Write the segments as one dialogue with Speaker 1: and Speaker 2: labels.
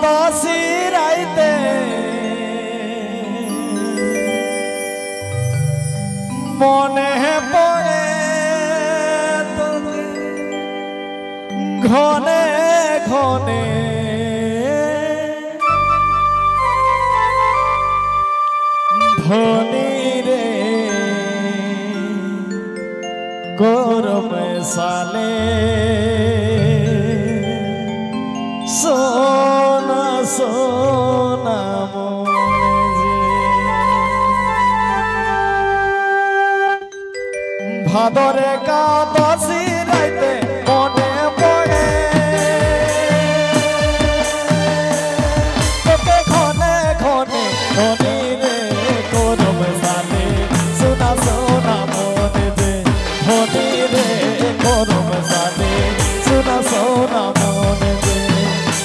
Speaker 1: দশিরাইতে মনে পড়ে তোকে ঘনে ঘনে ধনী রে গরম সালে সোনা সোনা মনে যে ভাদরে কাদশি রাইতে মনে পড়ে তোকে ঘনে ঘনে ধনী রে গরম সালে সোনা সোনা মনে যে ধনী রে গরম সালে সোনা সোনা মনে যে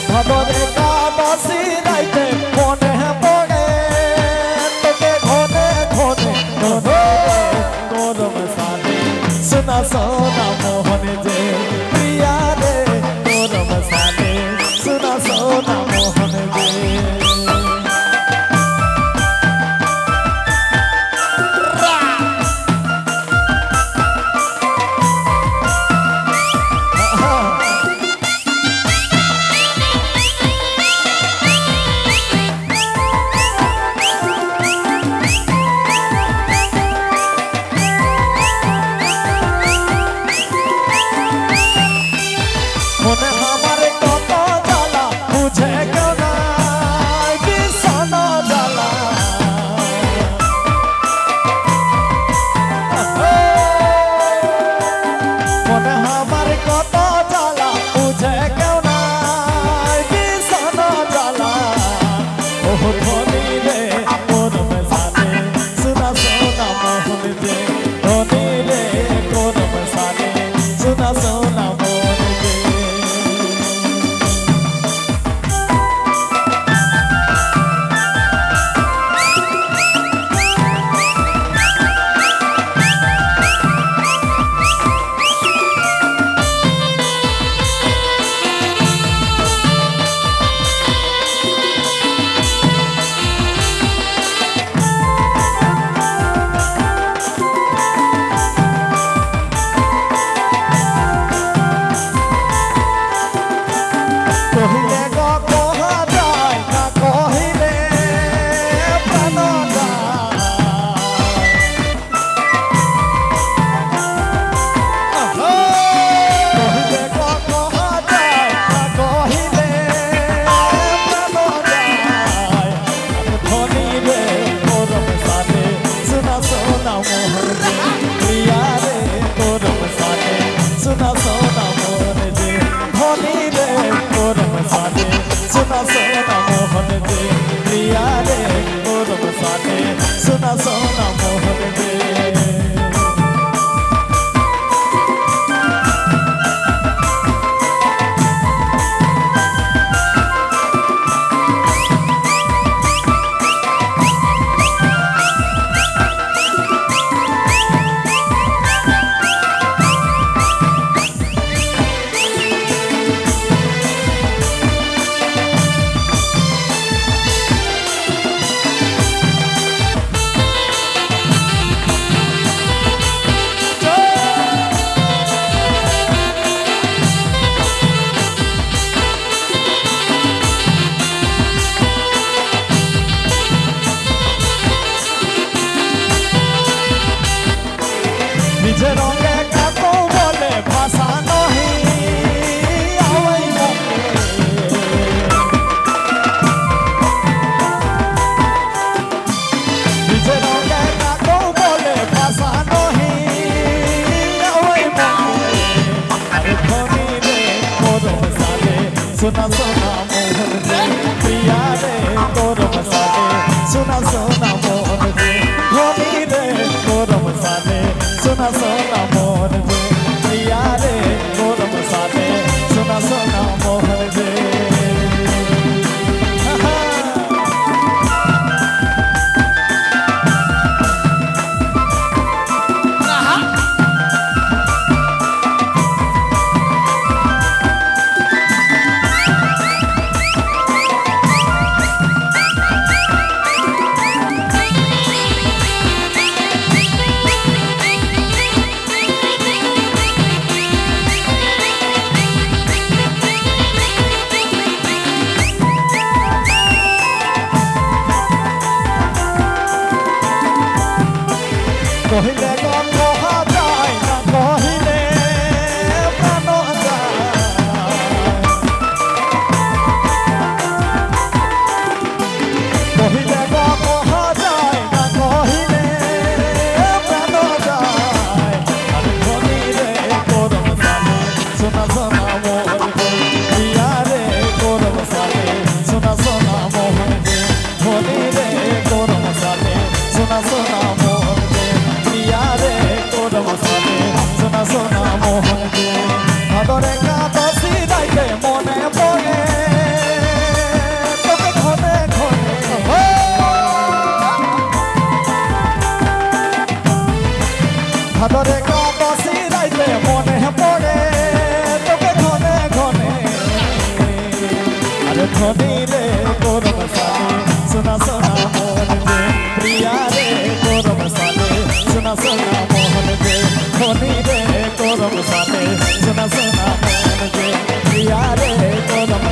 Speaker 1: ভাদরে কাদশি রাইতে মনে পড়ে তোকে ঘনে ঘনে ধনী রে গরম সালে সোনা সোনা মোহন যে প্রিয়া রে গরম সালে সোনা সোনা মোহন যে মনে আমার কত জ্বালা বুঝে কেউ নাই ভীষণ জ্বালা মনে আমার কত জ্বালা বুঝে কেউ নাই ভীষণ জ্বালা ও ধনী রে গরম সালে সোনা সোনা মোহন যে ধনী রে গরম সালে সোনা সোনা মোহন যে কহিলে গো কহা যায় না কহিলে প্রাণ যায় কহিলে গো কহা যায় না কহিলে প্রাণ যায় ধনী রে গরম সালে সোনা সোনা মোহন যে প্রিয়া রে গরম সালে সোনা সোনা মোহন যে ধনী রে গরম সালে সোনা সোনা মোহন যে প্রিয়া রে গরম সালে সোনা সোনা মোহন যে নিজ রঙে কাকো বলে ভাষা নহি আওয়াই মুখে নিজ রঙে কাকো বলে ভাষা নহি আওয়াই মুখে আরে ধনী রে গরম সালে সোনা সোনা মোহন যে প্রিয়া রে গরম সালে সোনা সোনা মোহন যে ধনী রে গরম সালে সোনা সোনা মোহন যে প্রিয়া রে গরম সালে সোনা সোনা মোহন যে धनी रे कोरम साले सुना सुना मोहन जे प्रिया रे कोरम साले सुना सुना मोहन जे धनी रे कोरम साले सुना सुना मोहन जे प्रिया रे कोरम